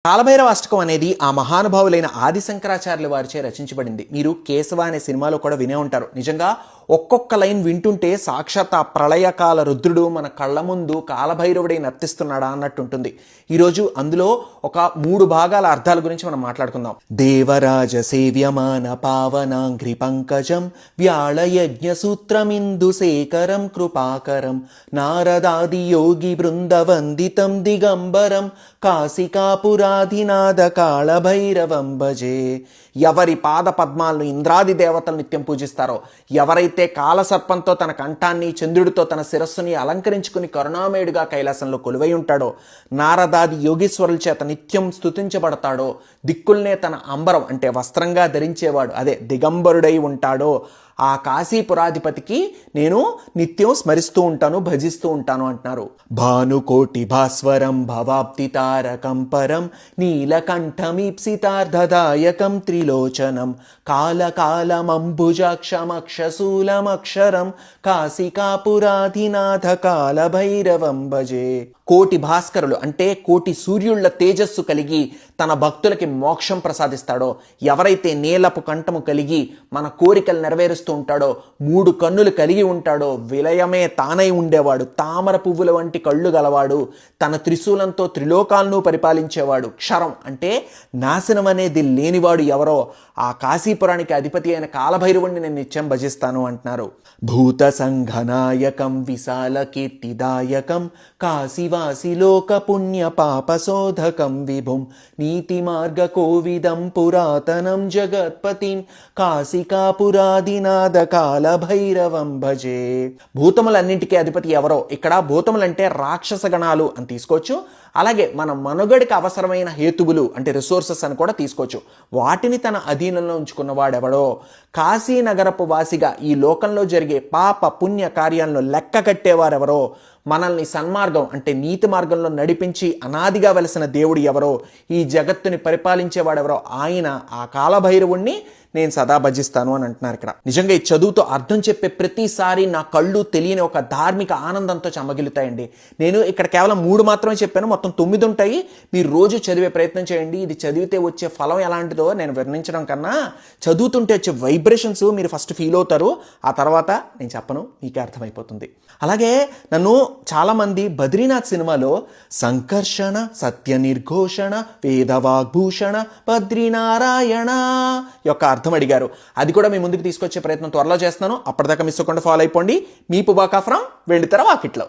కాలభైరవ అష్టకం అనేది ఆ మహానుభావులైన ఆది శంకరాచార్యుల వారిచే రచించబడింది. మీరు కేశవ అనే సినిమాలో కూడా వినే ఉంటారు. నిజంగా ఒక్కొక్క లైన్ వింటుంటే సాక్షాత్ ఆ ప్రళయకాల రుద్రుడు మన కళ్ళ ముందు కాలభైరవుడై నర్తిస్తున్నాడా అన్నట్టు ఉంటుంది. ఈరోజు అందులో ఒక 3 భాగాల అర్థాల గురించి మనం మాట్లాడుకుందాం. దేవరాజ సేవ్యమాన పావనాంఘ్రి పంకజం వ్యాళయజ్ఞ సూత్రమిందు శేఖరం కృపాకరం నారదాది యోగి బృంద వందితం దిగంబరం కాశికాపురాధినాథ కాళభైరవం భజే. ఎవరి పాద పద్మాలను ఇంద్రాది దేవతలు నిత్యం పూజిస్తారో, ఎవరైతే కాలసర్పంతో తన కంఠాన్ని, చంద్రుడితో తన శిరస్సుని అలంకరించుకుని కరుణామయుడిగా కైలాసంలో కొలువై ఉంటాడో, నారదాది యోగీశ్వరుల చేత నిత్యం స్తుతించబడతాడో, దిక్కుల్నే తన అంబరం అంటే వస్త్రంగా ధరించేవాడు, అదే దిగంబరుడై ఉంటాడో, ఆ కాశీపురాధిపతికి నేను నిత్యం స్మరిస్తూ ఉంటాను, భజిస్తూ ఉంటాను అంటున్నారు. భానుకోటి భాస్వరం భవాప్తి తారకం పరం నీలకంఠమీప్సితార్థదాయకం త్రిలోచనం కాలకాలమంబుజాక్షమక్షశూలమక్షరం కాశికాపురాధినాథ కాలభైరవం భజే. కోటి భాస్కరులు అంటే కోటి సూర్యుళ్ల తేజస్సు కలిగి తన భక్తులకి మోక్షం ప్రసాదిస్తాడో, ఎవరైతే నీలపు కంఠము కలిగి మన కోరికలు నెరవేరుస్తూ ఉంటాడో, 3 కన్నులు కలిగి ఉంటాడో, విలయమే తానై ఉండేవాడు, తామర పువ్వుల వంటి కళ్ళు గలవాడు, తన త్రిశూలంతో త్రిలోకాలను పరిపాలించేవాడు, క్షరం అంటే నాశనం అనేది లేనివాడు ఎవరో ఆ కాశీపురానికి అధిపతి అయిన కాలభైరవుణ్ణి నేను నిత్యం భజిస్తాను అంటున్నారు. భూత సంఘనాయకం విశాల కీర్తిదాయకం కాశీవాసి లోక పుణ్య పాపశోధకం విభుం నీతి మార్గ కోవిదం పురాతనం జగత్పతిం కాశికాపురాధినాథ కాలభైరవం భజే. భూతములన్నింటికీ అధిపతి ఎవరో, ఇక్కడ భూతములంటే రాక్షస గణాలు అని తీసుకోవచ్చు, అలాగే మన మనుగడికి అవసరమైన హేతువులు అంటే రిసోర్సెస్ అని కూడా తీసుకోవచ్చు. వాటిని తన అధీనంలో ఉంచుకున్నవాడెవడో, కాశీనగరపు వాసిగా ఈ లోకంలో జరిగే పాప పుణ్య కార్యాలను లెక్క కట్టేవారెవరో, మనల్ని సన్మార్గం అంటే నీతి మార్గంలో నడిపించి అనాదిగా వెలసిన దేవుడు ఎవరో, ఈ జగత్తుని పరిపాలించేవాడెవరో ఆయన ఆ కాలభైరవుణ్ణి నేను సదా భజిస్తాను అని అంటున్నారు ఇక్కడ. నిజంగా ఈ చదువుతో అర్థం చెప్పే ప్రతిసారి నా కళ్ళు తెలియని ఒక ధార్మిక ఆనందంతో చెమ్మగిలుతాయండి. నేను ఇక్కడ కేవలం 3 మాత్రమే చెప్పాను, మొత్తం 9 ఉంటాయి. మీరు రోజు చదివే ప్రయత్నం చేయండి. ఇది చదివితే వచ్చే ఫలం ఎలాంటిదో నేను వర్ణించడం కన్నా చదువుతుంటే వచ్చే వైబ్రేషన్స్ మీరు ఫస్ట్ ఫీల్ అవుతారు, ఆ తర్వాత నేను చెప్పను, మీకే అర్థమైపోతుంది. అలాగే నన్ను చాలామంది బద్రీనాథ్ సినిమాలో సంకర్షణ సత్య నిర్ఘోషణ వేదవాగ్భూషణ బద్రీనారాయణ యొక్క అర్థం అడిగారు. అది కూడా మీ ముందుకు తీసుకొచ్చే ప్రయత్నం త్వరలో చేస్తున్నాను. అప్పటిదాకా మిస్ అవ్వకుండా ఫాలో అయిపోండి. మీ పుబాకా ఫ్రమ్ వెండితెర వాకిట్లో.